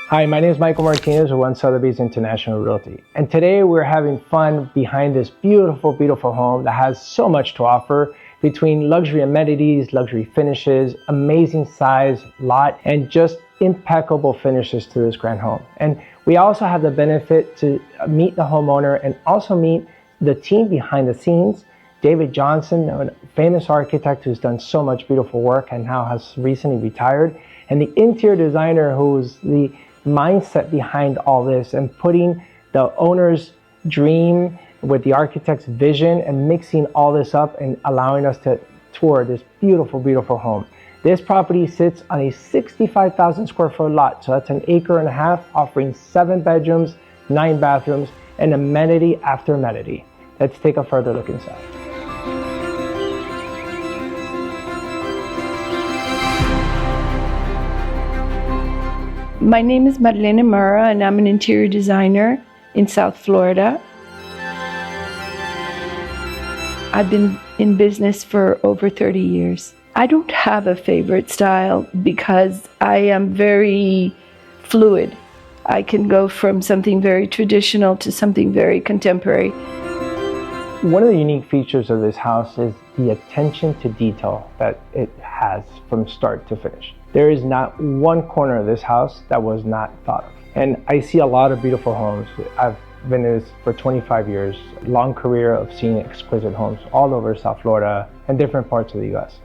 Hi, my name is Michael Martinez with Sotheby's International Realty. And today we're having fun behind this beautiful, beautiful home that has so much to offer between luxury amenities, luxury finishes, amazing size lot, and just impeccable finishes to this grand home. And we also have the benefit to meet the homeowner and also meet the team behind the scenes. David Johnson, a famous architect who's done so much beautiful work and now has recently retired, and the interior designer who's the mindset behind all this and putting the owner's dream with the architect's vision and mixing all this up and allowing us to tour this beautiful, beautiful home. This property sits on a 65,000 square foot lot, so that's an acre and a half, offering 7 bedrooms, 9 bathrooms, and amenity after amenity. Let's take a further look inside. My name is Marlene Murra, and I'm an interior designer in South Florida. I've been in business for over 30 years. I don't have a favorite style because I am very fluid. I can go from something very traditional to something very contemporary. One of the unique features of this house is the attention to detail that it has from start to finish. There is not one corner of this house that was not thought of. And I see a lot of beautiful homes. I've been in this for 25 years, long career of seeing exquisite homes all over South Florida and different parts of the US.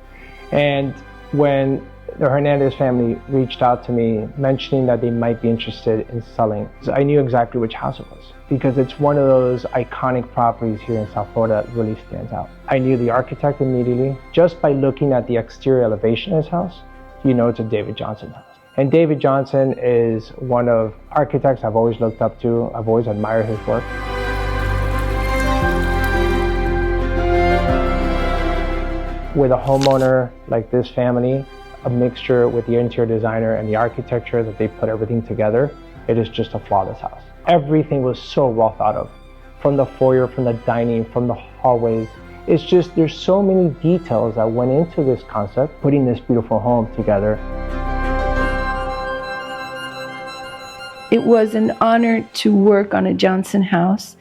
And when the Hernandez family reached out to me mentioning that they might be interested in selling, I knew exactly which house it was because it's one of those iconic properties here in South Florida that really stands out. I knew the architect immediately. Just by looking at the exterior elevation of this house, you know it's a David Johnson house. And David Johnson is one of architects I've always looked up to. I've always admired his work. With a homeowner like this family, a mixture with the interior designer and the architecture that they put everything together, it is just a flawless house. Everything was so well thought of. From the foyer, from the dining, from the hallways. It's just, there's so many details that went into this concept, putting this beautiful home together. It was an honor to work on a Johnson house,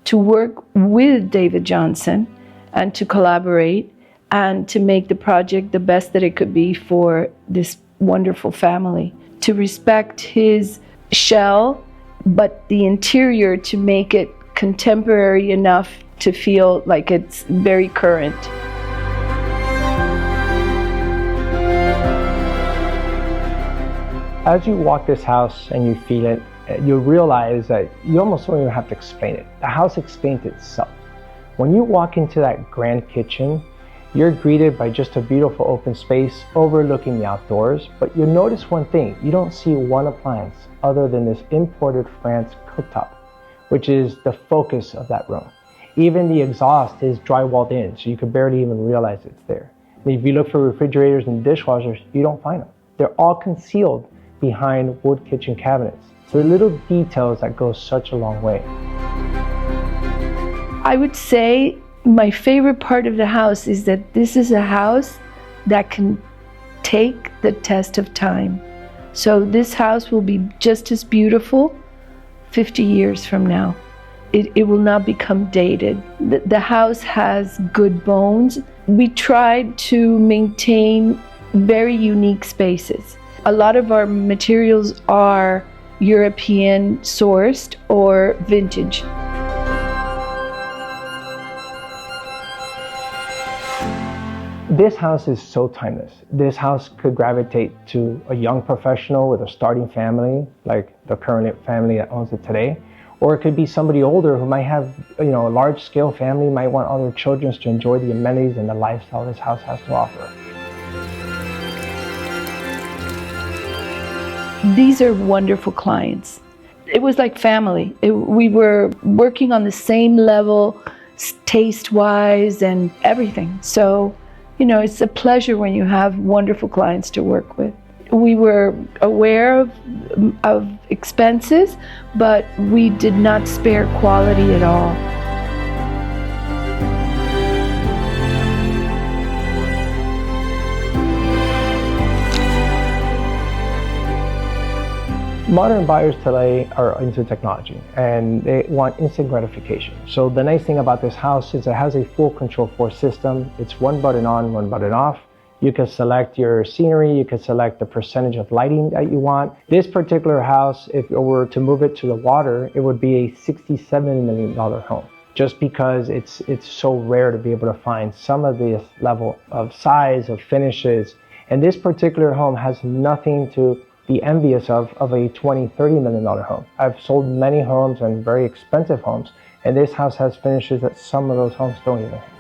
to work with David Johnson, and to collaborate, and to make the project the best that it could be for this wonderful family. To respect his shell, but the interior to make it contemporary enough to feel like it's very current. As you walk this house and you feel it, you realize that you almost don't even have to explain it. The house explains itself. When you walk into that grand kitchen, you're greeted by just a beautiful open space overlooking the outdoors, but you'll notice one thing. You don't see one appliance other than this imported France cooktop, which is the focus of that room. Even the exhaust is drywalled in, so you could barely even realize it's there. And if you look for refrigerators and dishwashers, you don't find them. They're all concealed behind wood kitchen cabinets. So little details that go such a long way. I would say my favorite part of the house is that this is a house that can take the test of time. So this house will be just as beautiful 50 years from now. It will not become dated. The house has good bones. We tried to maintain very unique spaces. A lot of our materials are European sourced or vintage. This house is so timeless. This house could gravitate to a young professional with a starting family, like the current family that owns it today, or it could be somebody older who might have, a large-scale family, might want all their children to enjoy the amenities and the lifestyle this house has to offer. These are wonderful clients. It was like family. We were working on the same level, taste-wise and everything. So, it's a pleasure when you have wonderful clients to work with. We were aware of expenses, but we did not spare quality at all. Modern buyers today are into technology and they want instant gratification. So the nice thing about this house is it has a full control force system. It's one button on, one button off. You can select your scenery, you can select the percentage of lighting that you want. This particular house, if it were to move it to the water, it would be a $67 million home. Just because it's so rare to be able to find some of this level of size, of finishes. And this particular home has nothing to be envious of a $20-30 million home. I've sold many homes and very expensive homes, and this house has finishes that some of those homes don't even have.